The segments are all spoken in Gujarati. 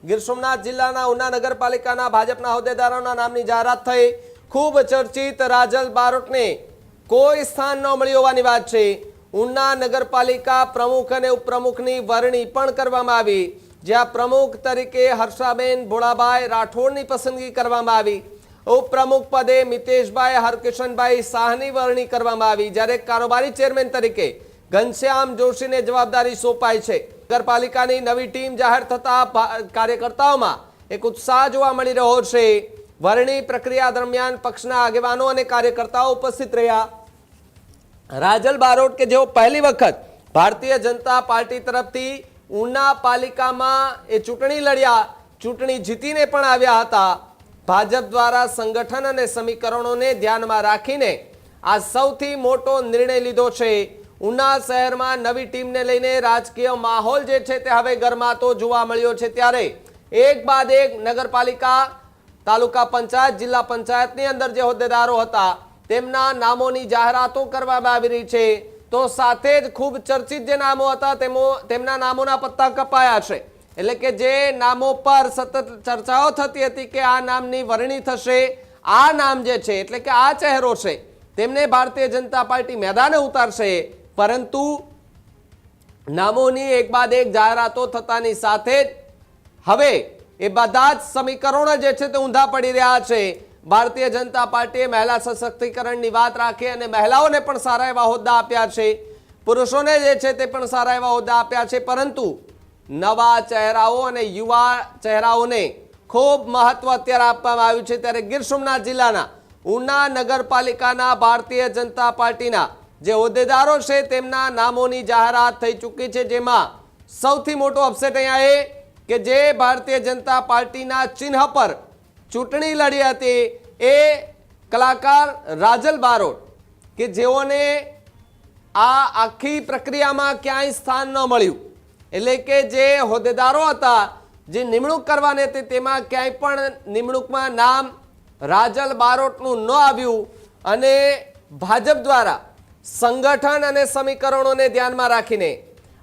ગીર સોમનાથ જિલ્લાના ઉના નગરપાલિકાના ભાજપના હોદ્દેદારોના નામની જાહેરાત થઈ। ખૂબ ચર્ચિત રાજલ બારોટને કોઈ સ્થાન ન મળ્યું હોવાની વાત છે। ઉના નગરપાલિકા પ્રમુખ અને ઉપપ્રમુખની વરણી પણ કરવામાં આવી, જ્યાં પ્રમુખ તરીકે હર્ષાબેન ભોળાભાઈ રાઠોડની પસંદગી કરવામાં આવી। ઉપપ્રમુખ પદે મિતેશભાઈ હરકિશનભાઈ શાહની વરણી કરવામાં આવી, જ્યારે કારોબારી ચેરમેન તરીકે ઘનશ્યામ જોશીને જવાબદારી સોંપાઈ છે। નગરપાલિકાની નવી ટીમ જાહેર થતા કાર્યકર્તાઓમાં એક ઉત્સાહ જોવા મળી રહ્યો છે। વરણી પ્રક્રિયા દરમિયાન પક્ષના આગેવાનો અને કાર્યકર્તાઓ ઉપસ્થિત રહ્યા। રાજલ બારોટ કે જેઓ પહેલી વખત ભારતીય જનતા પાર્ટી તરફથી ઉના પાલિકામાં એ ચૂંટણી લડ્યા, ચૂંટણી જીતીને પણ આવ્યા હતા। ભાજપ દ્વારા સંગઠન અને સમીકરણોને ધ્યાનમાં રાખીને આ સૌથી મોટો નિર્ણય લીધો છે। ઉના શહેરમાં નવી ટીમને લઈને રાજકીય માહોલ જે છે તે હવે ગરમાતો જોવા મળ્યો છે, ત્યારે એક બાદ એક નગરપાલિકા, તાલુકા પંચાયત, જિલ્લા પંચાયતની અંદર જે હોદ્દેદારો હતા તેમના નામોની જાહેરાતો કરવામાં આવી રહી છે। તો સાથે જ ખૂબ ચર્ચિત જે નામો હતા તેમના નામોના પત્તા કપાયા છે। એટલે કે જે નામો પર સતત ચર્ચાઓ થતી હતી કે આ નામની વરણી થશે, આ નામ જે છે એટલે કે આ ચહેરો છે તેમને ભારતીય જનતા પાર્ટી મેદાને ઉતારશે, પરંતુ નામોની એક બાદ એક જાહેરાતો થતાની સાથે જ હવે એ બધા જ સમીકરણો જે છે તે ઊંધા પડી રહ્યા છે। ભારતીય જનતા પાર્ટીએ મહિલા સશક્તિકરણની વાત રાખી અને મહિલાઓને પણ સારા એવા હોદ્દા આપ્યા છે, પુરુષોને જે છે તે પણ સારા એવા હોદ્દા આપ્યા છે, પરંતુ નવા ચહેરાઓ અને યુવા ચહેરાઓને ખૂબ મહત્વ અત્યારે આપવામાં આવ્યું છે। ત્યારે ગીર સોમનાથ જિલ્લાના ઉના નગરપાલિકાના ભારતીય જનતા પાર્ટીના જે હોદ્દેદારો છે તેમના નામોની જાહેરાત થઈ ચૂકી છે, જેમાં સૌથી મોટો અપસેટ અહીંયા એ કે જે ભારતીય જનતા પાર્ટીના ચિહ્ન પર ચૂંટણી લડી હતી એ કલાકાર રાજલ બારોટ કે જેઓને આ આખી પ્રક્રિયામાં ક્યાંય સ્થાન ન મળ્યું, એટલે કે જે હોદ્દેદારો હતા જે નિમણૂક કરવાની હતી તેમાં ક્યાંય પણ નિમણૂકમાં નામ રાજલ બારોટનું ન આવ્યું, અને ભાજપ દ્વારા સંગઠન અને સમીકરણોને ધ્યાનમાં રાખીને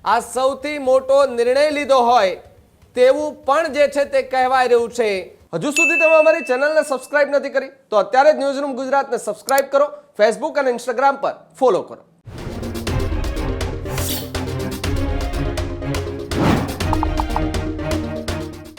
આ સૌથી મોટો નિર્ણય લીધો હોય તેવું પણ જે છે તે કહેવાય રહ્યું છે। હજુ સુધી તમે અમારી ચેનલને સબસ્ક્રાઇબ નથી કરી તો અત્યારે જ ન્યૂઝરૂમ ગુજરાતને સબસ્ક્રાઇબ કરો, ફેસબુક અને ઇન્સ્ટાગ્રામ પર ફોલો કરો।